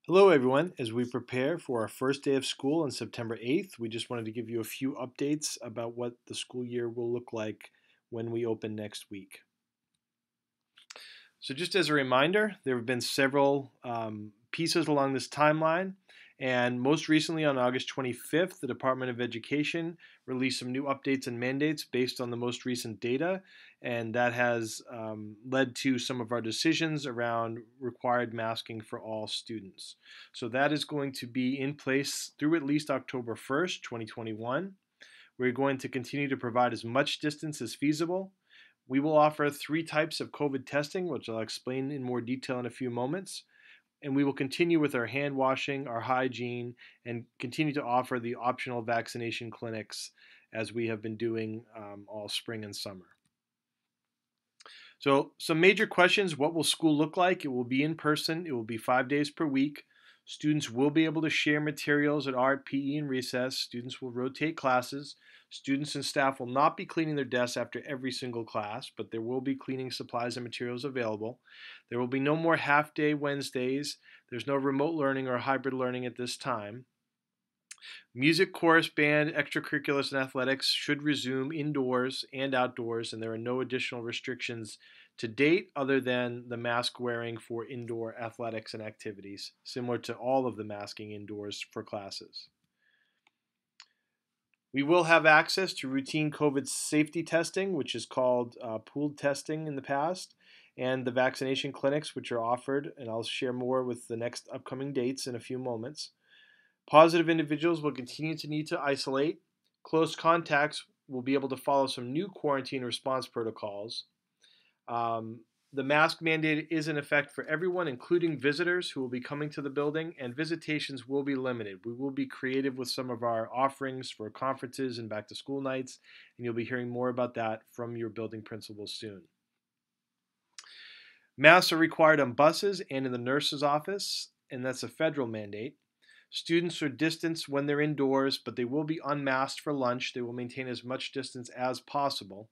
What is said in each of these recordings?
Hello, everyone. As we prepare for our first day of school on September 8th, we just wanted to give you a few updates about what the school year will look like when we open next week. So, just as a reminder, there have been several pieces along this timeline. And most recently, on August 25th, the Department of Education released some new updates and mandates based on the most recent data. And that has led to some of our decisions around required masking for all students. So, that is going to be in place through at least October 1st, 2021. We're going to continue to provide as much distance as feasible. We will offer three types of COVID testing, which I'll explain in more detail in a few moments. And we will continue with our hand washing, our hygiene, and continue to offer the optional vaccination clinics as we have been doing all spring and summer. So, some major questions. What will school look like? It will be in person. It will be 5 days per week. Students will be able to share materials at art, PE, and recess. Students will rotate classes. Students and staff will not be cleaning their desks after every single class, but there will be cleaning supplies and materials available. There will be no more half-day Wednesdays. There's no remote learning or hybrid learning at this time. Music, chorus, band, extracurriculars, and athletics should resume indoors and outdoors, and there are no additional restrictions to date other than the mask wearing for indoor athletics and activities, similar to all of the masking indoors for classes. We will have access to routine COVID safety testing, which is called pooled testing in the past, and the vaccination clinics, which are offered, and I'll share more with the next upcoming dates in a few moments. Positive individuals will continue to need to isolate. Close contacts will be able to follow some new quarantine response protocols. The mask mandate is in effect for everyone, including visitors who will be coming to the building, and visitations will be limited. We will be creative with some of our offerings for conferences and back to school nights, and you'll be hearing more about that from your building principals soon. Masks are required on buses and in the nurse's office, and that's a federal mandate. Students are distanced when they're indoors, but they will be unmasked for lunch. They will maintain as much distance as possible.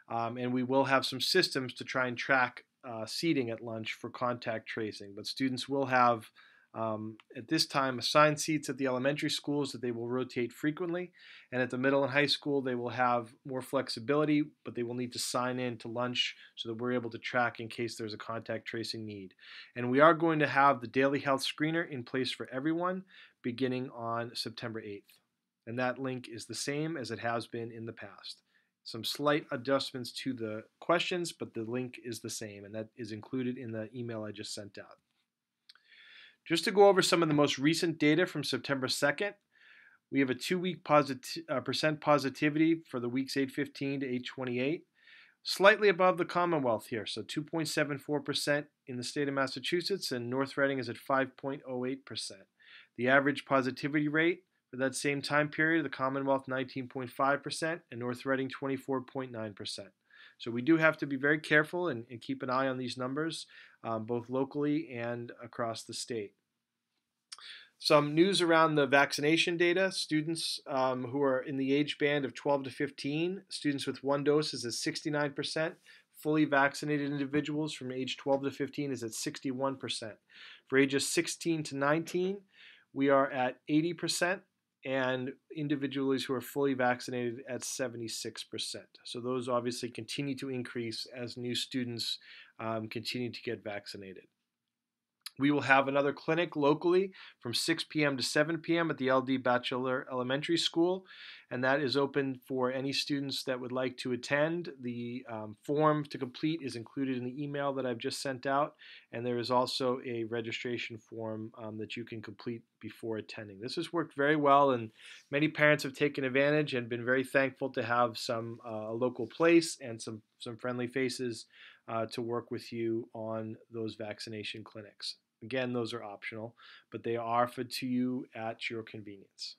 And we will have some systems to try and track seating at lunch for contact tracing. But students will have, at this time, assigned seats at the elementary schools that they will rotate frequently. And at the middle and high school, they will have more flexibility, but they will need to sign in to lunch so that we're able to track in case there's a contact tracing need. And we are going to have the daily health screener in place for everyone beginning on September 8th. And that link is the same as it has been in the past. Some slight adjustments to the questions, but the link is the same, and that is included in the email I just sent out. Just to go over some of the most recent data from September 2nd, we have a 2-week percent positivity for the weeks 815 to 828, slightly above the Commonwealth here, so 2.74% in the state of Massachusetts, and North Reading is at 5.08%. The average positivity rate for that same time period, the Commonwealth 19.5%, and North Reading 24.9%. So we do have to be very careful and keep an eye on these numbers, both locally and across the state. Some news around the vaccination data. Students who are in the age band of 12 to 15, students with one dose is at 69%. Fully vaccinated individuals from age 12 to 15 is at 61%. For ages 16 to 19, we are at 80%. And individuals who are fully vaccinated at 76%. So those obviously continue to increase as new students continue to get vaccinated. We will have another clinic locally from 6 p.m. to 7 p.m. at the LD Bachelor Elementary School, and that is open for any students that would like to attend. The form to complete is included in the email that I've just sent out, and there is also a registration form that you can complete before attending. This has worked very well, and many parents have taken advantage and been very thankful to have some a local place and some friendly faces to work with you on those vaccination clinics. Again, those are optional, but they are offered to you at your convenience.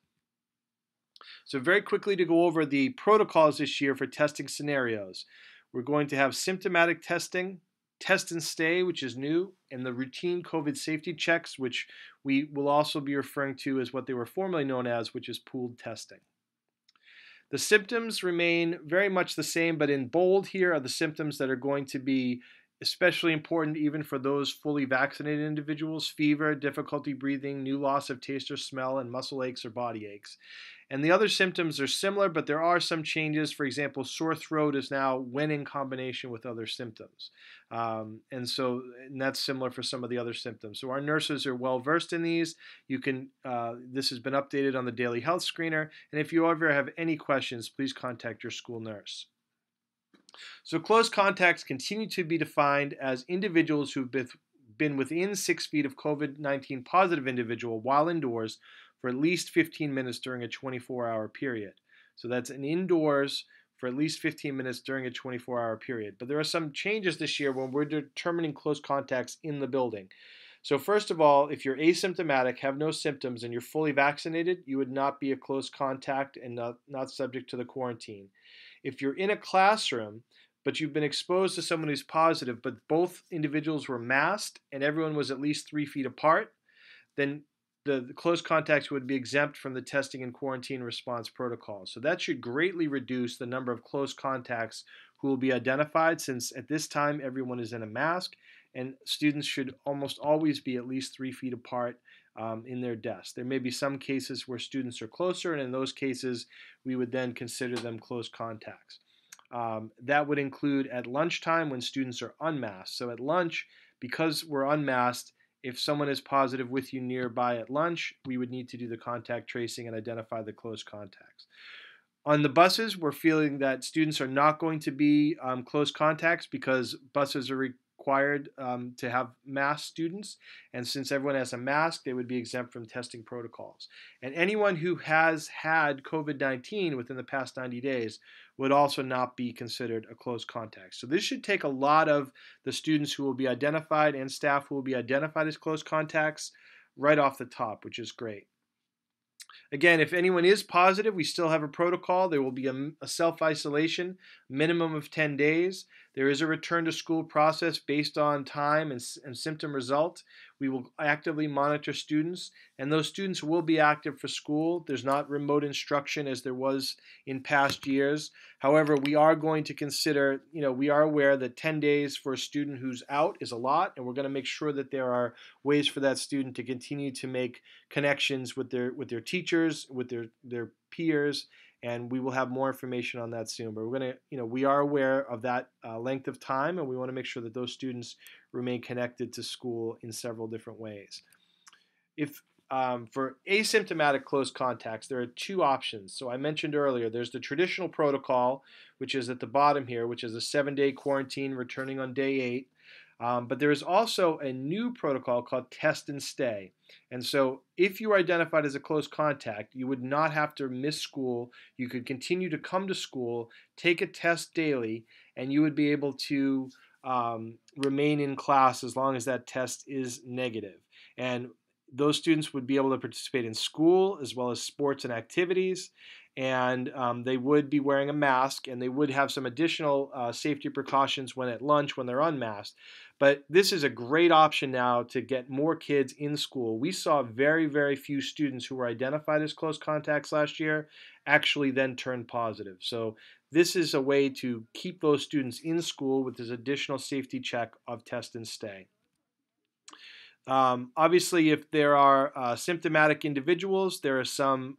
So very quickly to go over the protocols this year for testing scenarios. We're going to have symptomatic testing, test and stay, which is new, and the routine COVID safety checks, which we will also be referring to as what they were formerly known as, which is pooled testing. The symptoms remain very much the same, but in bold here are the symptoms that are going to be especially important even for those fully vaccinated individuals: fever, difficulty breathing, new loss of taste or smell, and muscle aches or body aches. And the other symptoms are similar, but there are some changes. For example, sore throat is now when in combination with other symptoms. And that's similar for some of the other symptoms. So our nurses are well versed in these. This has been updated on the daily health screener. And if you ever have any questions, please contact your school nurse. So close contacts continue to be defined as individuals who've been within 6 feet of COVID-19 positive individual while indoors for at least 15 minutes during a 24-hour period. So that's an indoors for at least 15 minutes during a 24-hour period. But there are some changes this year when we're determining close contacts in the building. So first of all, if you're asymptomatic, have no symptoms, and you're fully vaccinated, you would not be a close contact and not subject to the quarantine. If you're in a classroom, but you've been exposed to someone who's positive, but both individuals were masked and everyone was at least 3 feet apart, then the close contacts would be exempt from the testing and quarantine response protocol. So that should greatly reduce the number of close contacts who will be identified, since at this time everyone is in a mask and students should almost always be at least 3 feet apart in their desks. There may be some cases where students are closer, and in those cases we would then consider them close contacts. That would include at lunchtime when students are unmasked. So at lunch, because we're unmasked, if someone is positive with you nearby at lunch, we would need to do the contact tracing and identify the close contacts. On the buses, we're feeling that students are not going to be close contacts because buses are required to have masked students. And since everyone has a mask, they would be exempt from testing protocols. And anyone who has had COVID-19 within the past 90 days would also not be considered a close contact. So this should take a lot of the students who will be identified and staff who will be identified as close contacts right off the top, which is great. Again, if anyone is positive, we still have a protocol. There will be a self-isolation, minimum of 10 days. There is a return to school process based on time and symptom result. We will actively monitor students, and those students will be active for school. There's not remote instruction as there was in past years. However, we are going to consider, we are aware that 10 days for a student who's out is a lot, and we're going to make sure that there are ways for that student to continue to make connections with their teachers, with their peers, and we will have more information on that soon. But we are aware of that length of time, and we want to make sure that those students remain connected to school in several different ways. If for asymptomatic close contacts, there are two options. So I mentioned earlier, there's the traditional protocol, which is at the bottom here, which is a 7-day quarantine returning on day 8. But there is also a new protocol called Test and Stay. And so if you are identified as a close contact, you would not have to miss school. You could continue to come to school, take a test daily, and you would be able to remain in class as long as that test is negative. And those students would be able to participate in school as well as sports and activities, and they would be wearing a mask, and they would have some additional safety precautions when at lunch when they're unmasked. But this is a great option now to get more kids in school. We saw very, very few students who were identified as close contacts last year actually then turn positive. So this is a way to keep those students in school with this additional safety check of test and stay. Obviously, if there are symptomatic individuals, there are some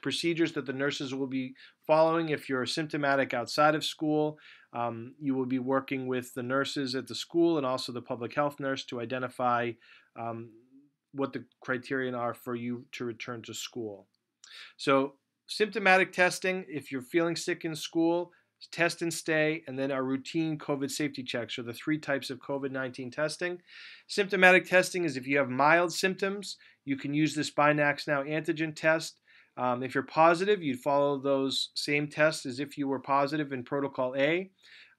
procedures that the nurses will be following. If you're symptomatic outside of school, you will be working with the nurses at the school and also the public health nurse to identify what the criterion are for you to return to school. So symptomatic testing, if you're feeling sick in school, test and stay, and then our routine COVID safety checks are the 3 types of COVID-19 testing. Symptomatic testing is if you have mild symptoms, you can use this BinaxNOW antigen test. If you're positive, you'd follow those same tests as if you were positive in Protocol A.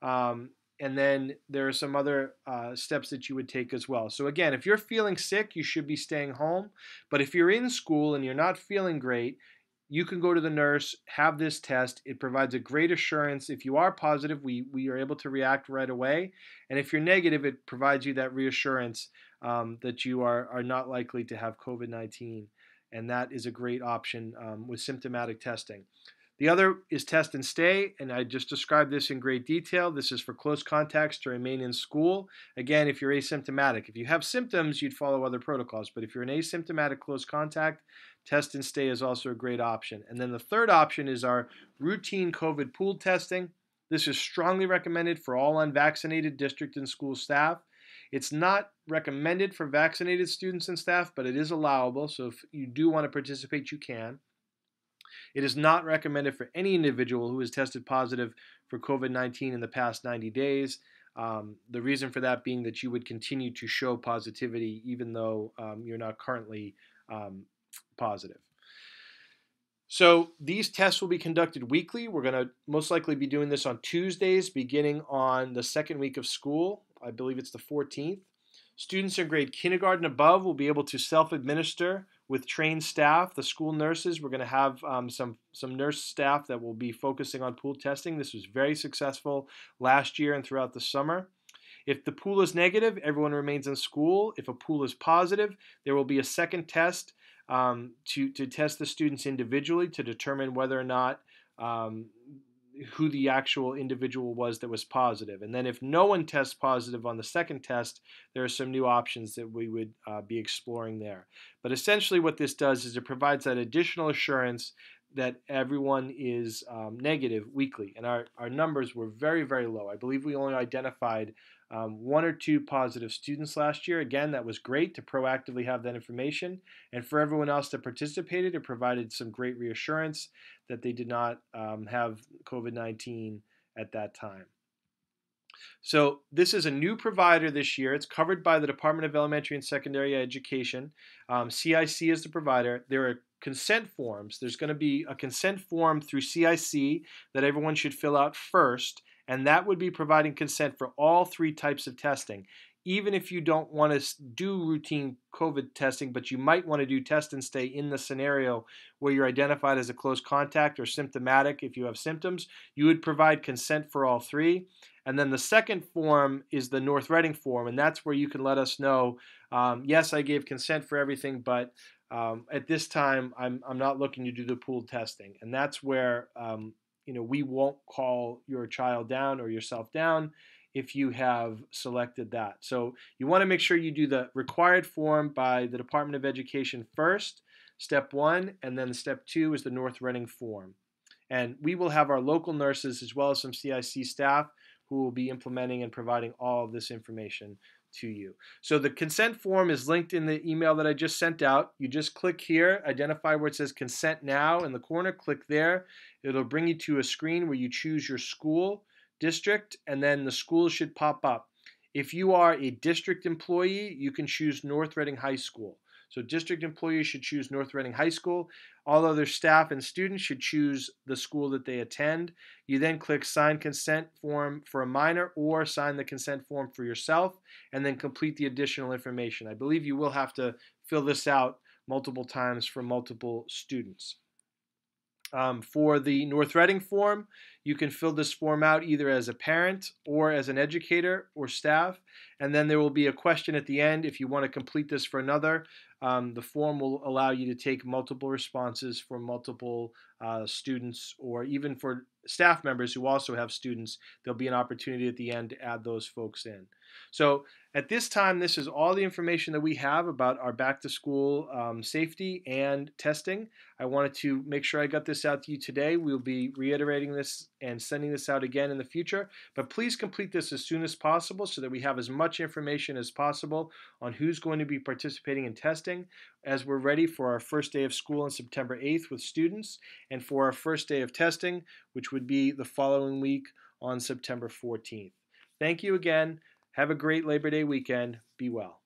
And then there are some other steps that you would take as well. So again, if you're feeling sick, you should be staying home. But if you're in school and you're not feeling great, you can go to the nurse, have this test. It provides a great assurance. If you are positive, we are able to react right away. And if you're negative, it provides you that reassurance that you are not likely to have COVID-19. And that is a great option with symptomatic testing. The other is test and stay, and I just described this in great detail. This is for close contacts to remain in school. Again, if you're asymptomatic, if you have symptoms, you'd follow other protocols. But if you're an asymptomatic close contact, test and stay is also a great option. And then the third option is our routine COVID pooled testing. This is strongly recommended for all unvaccinated district and school staff. It's not recommended for vaccinated students and staff, but it is allowable. So if you do want to participate, you can. It is not recommended for any individual who has tested positive for COVID-19 in the past 90 days. The reason for that being that you would continue to show positivity even though you're not currently positive. So these tests will be conducted weekly. We're going to most likely be doing this on Tuesdays beginning on the second week of school. I believe it's the 14th. Students in grade kindergarten above will be able to self-administer with trained staff. The school nurses, we're going to have some nurse staff that will be focusing on pool testing. This was very successful last year and throughout the summer. If the pool is negative, everyone remains in school. If a pool is positive, there will be a second test to test the students individually to determine whether or not who the actual individual was that was positive. And then if no one tests positive on the second test, there are some new options that we would be exploring there. But essentially what this does is it provides that additional assurance that everyone is negative weekly. And our numbers were very, very low. I believe we only identified 1 or 2 positive students last year. Again, that was great to proactively have that information. And for everyone else that participated, it provided some great reassurance that they did not have COVID-19 at that time. So this is a new provider this year. It's covered by the Department of Elementary and Secondary Education. CIC is the provider. There are consent forms. There's going to be a consent form through CIC that everyone should fill out first, and that would be providing consent for all 3 types of testing. Even if you don't want to do routine COVID testing, but you might want to do test and stay in the scenario where you're identified as a close contact or symptomatic if you have symptoms, you would provide consent for all 3. And then the second form is the North Reading form, and that's where you can let us know, yes, I gave consent for everything, but at this time, I'm not looking to do the pooled testing. And that's where we won't call your child down or yourself down if you have selected that. So you want to make sure you do the required form by the Department of Education first, step 1, and then step 2 is the North Reading form. And we will have our local nurses as well as some CIC staff who will be implementing and providing all of this information to you. So the consent form is linked in the email that I just sent out. You just click here, identify where it says consent now in the corner, click there. It'll bring you to a screen where you choose your school, district, and then the school should pop up. If you are a district employee, you can choose North Reading High School. So district employees should choose North Reading High School. All other staff and students should choose the school that they attend. You then click sign consent form for a minor or sign the consent form for yourself and then complete the additional information. I believe you will have to fill this out multiple times for multiple students. For the North Reading form, you can fill this form out either as a parent or as an educator or staff, and then there will be a question at the end if you want to complete this for another. The form will allow you to take multiple responses for multiple students, or even for staff members who also have students. There'll be an opportunity at the end to add those folks in. So at this time, this is all the information that we have about our back-to-school safety and testing. I wanted to make sure I got this out to you today. We'll be reiterating this and sending this out again in the future, but please complete this as soon as possible so that we have as much information as possible on who's going to be participating in testing as we're ready for our first day of school on September 8th with students and for our first day of testing, which would be the following week on September 14th. Thank you again. Have a great Labor Day weekend. Be well.